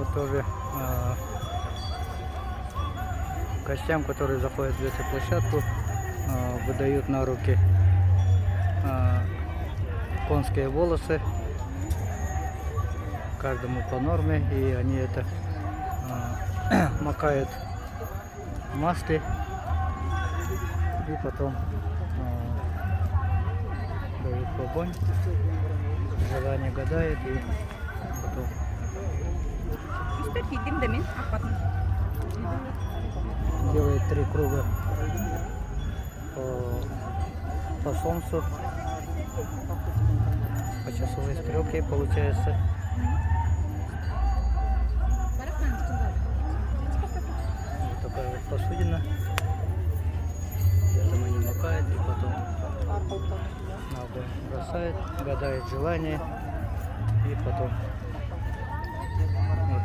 вот тоже гостям, которые заходят в эту площадку, выдают на руки конские волосы, каждому по норме, и они это макают в масле и потом дают в огонь, желание гадает и потом делает 3 круга по солнцу, по часовой стрелке получается. Вот такая вот посудина. Там они макают и потом на огонь бросает, гадает желание и потом вот,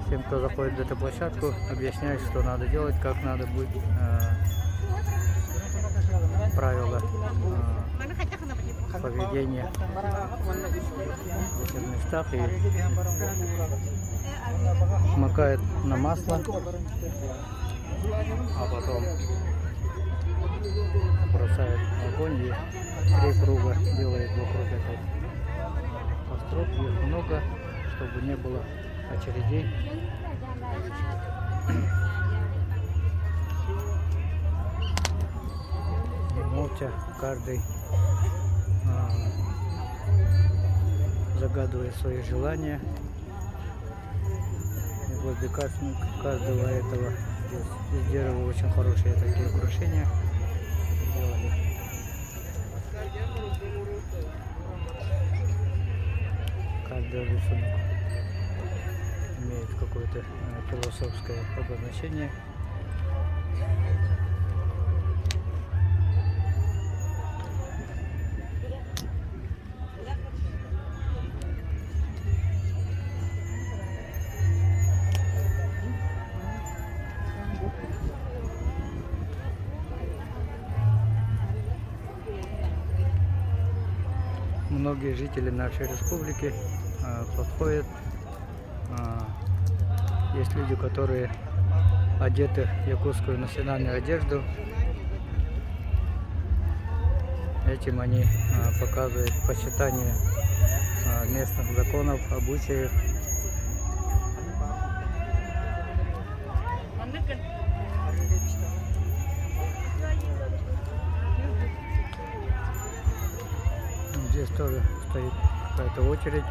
всем, кто заходит в эту площадку, объясняет, что надо делать, как надо будет правила поведения в этих местах, и макает на масло, а потом бросает в огонь и 3 круга делает вокруг этого костров. Их много, чтобы не было очередей. И молча каждый загадывает свои желания. И возле каждого этого из дерева очень хорошие такие украшения сделали. Каждый рисунок имеет какое-то философское обозначение. Многие жители нашей республики подходят. Есть люди, которые одеты в якутскую национальную одежду. Этим они показывают почитание местных законов, обычаев. Здесь тоже стоит какая-то очередь.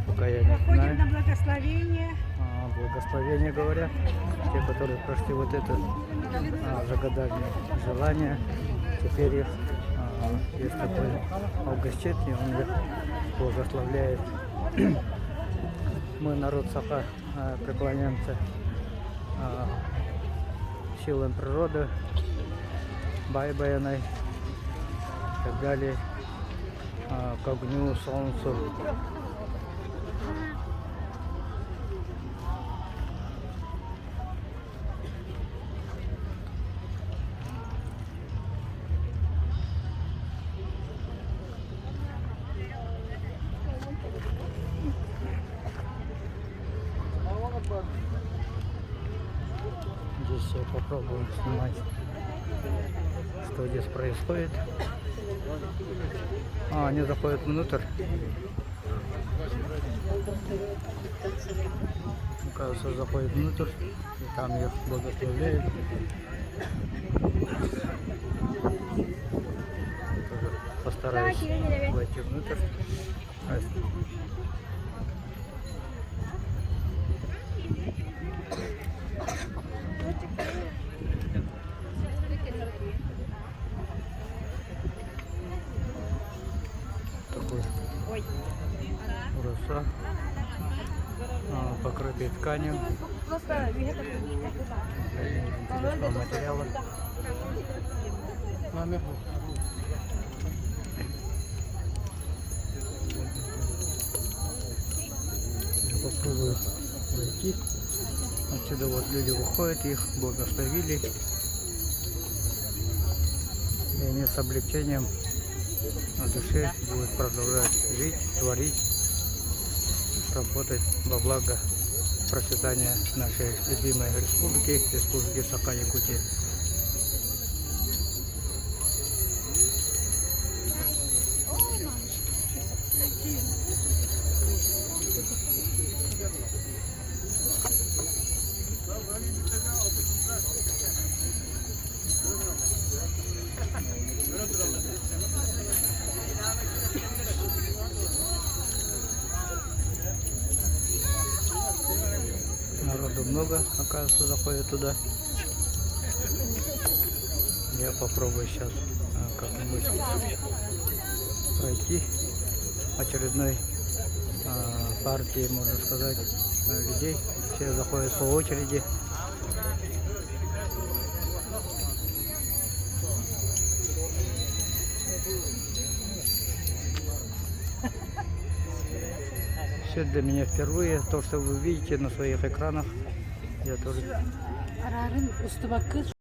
Пока я не знаю. На благословение. Благословение говорят. Те, которые прошли вот это, загадали желание. Теперь их, есть такой алгощет, и он их благословляет. Мы, народ Саха, преклоняемся силам природы, байбаяной и так далее, к огню, солнцу. Здесь я попробую снимать, что здесь происходит. Они заходят внутрь. Кажется, заходят внутрь, и там их благословляют. Тоже постараюсь войти внутрь. Такой роса, покрытый тканью интересного материала. Попробую войти. Отсюда вот люди выходят, их благословили, и они с облегчением на душе, будет продолжать жить, творить, работать во благо процветания нашей любимой республики, республики Саха-Якутия. Народу много, оказывается, заходит туда. Я попробую сейчас как-нибудь пройти очередной партии, можно сказать, людей. Все заходят по очереди. Все для меня впервые. То, что вы видите на своих экранах, я тоже